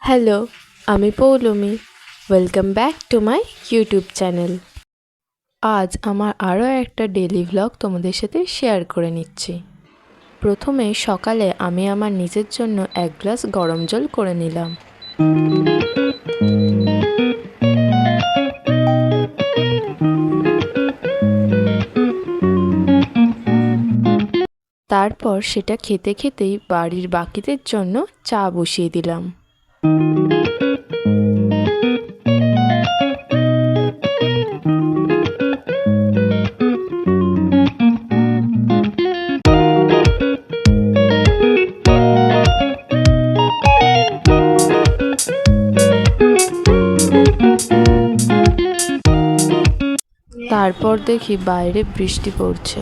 Hello, আমি Poulomi. Welcome back to my YouTube channel. আজ আমার আরও একটা ডেলি ভ্লগ তোমাদের সাথে শেয়ার করে নিচ্ছি। প্রথমে সকালে আমি আমার নিজের জন্য 1 গ্লাস গরম জল করে নিলাম। তারপর সেটা খেতে খেতেই বাড়ির বাকিদের জন্য চা বসিয়ে দিলাম। তারপর দেখি বাইরে বৃষ্টি পড়ছে।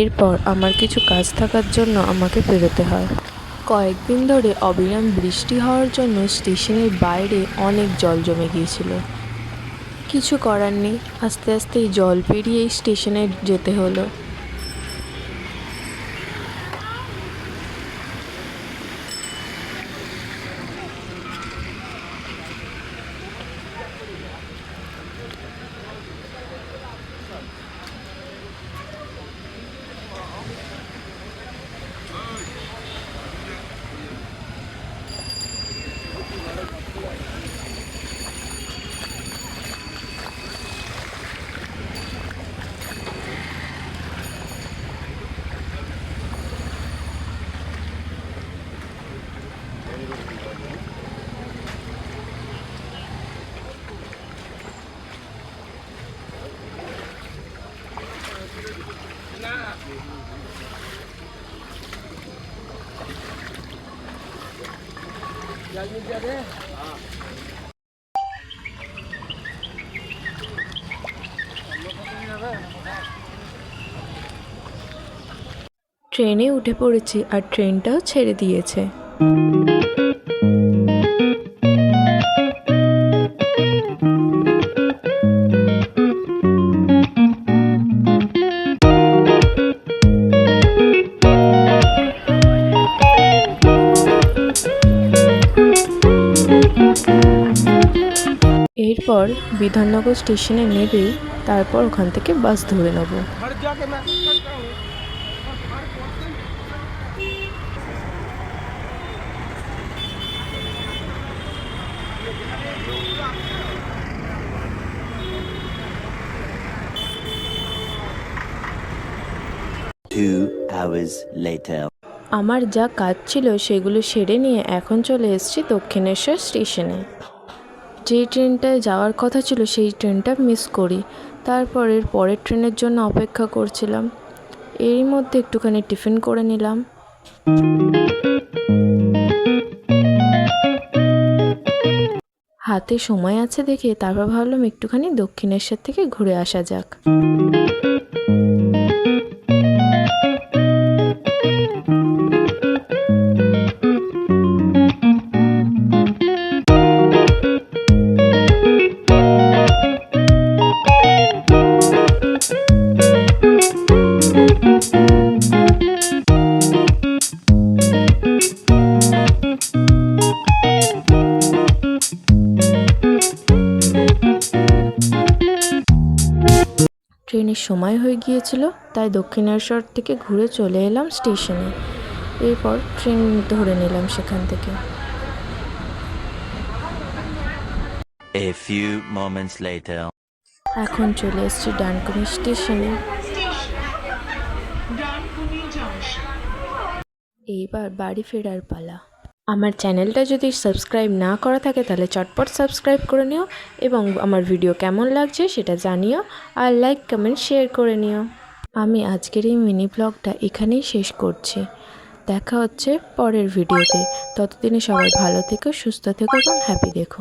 এরপর আমার কিছু কাজ থাকার জন্য আমাকে বেরোতে হয়। কয়েকদিন ধরে অবিরাম বৃষ্টি হওয়ার জন্য স্টেশনের বাইরে অনেক জল জমে গিয়েছিল। কিছু করার নেই, আস্তে আস্তে এই জল পেরিয়েই স্টেশনে যেতে হলো। ট্রেনে উঠে পড়েছি আর ট্রেনটাও ছেড়ে দিয়েছে। এরপর বিধাননগর স্টেশনে নেবে, তারপর ওখান থেকে বাস ধরে নেব। আমার যা কাজ ছিল সেগুলো সেরে নিয়ে এখন চলে এসেছি দক্ষিণেশ্বর স্টেশনে। যে ট্রেনটায় যাওয়ার কথা ছিল সেই ট্রেনটা মিস করি, তারপর পরের ট্রেনের জন্য অপেক্ষা করছিলাম। এরই মধ্যে একটুখানি টিফিন করে নিলাম। হাতে সময় আছে দেখে তারপর ভাবলাম একটুখানি দক্ষিণেশ্বর থেকে ঘুরে আসা যাক। ট্রেনের সময় হয়ে গিয়েছিল, তাই দক্ষিণেশ্বর থেকে ঘুরে চলে এলাম স্টেশনে। এরপর ট্রেন ধরে নিলাম সেখান থেকে। এখন চলে এসেছি ডানকুনি স্টেশনে। এইবার বাড়ি ফেরার পালা। আমার চ্যানেলটা যদি সাবস্ক্রাইব না করা থাকে তাহলে চটপট সাবস্ক্রাইব করে নিও এবং আমার ভিডিও কেমন লাগছে সেটা জানিও, আর লাইক কমেন্ট শেয়ার করে নিও। আমি আজকের এই মিনি ব্লগটা এখানেই শেষ করছি। দেখা হচ্ছে পরের ভিডিওতে। ততদিনে সবাই ভালো থেকো, সুস্থ থেকো এবং হ্যাপি থেকো।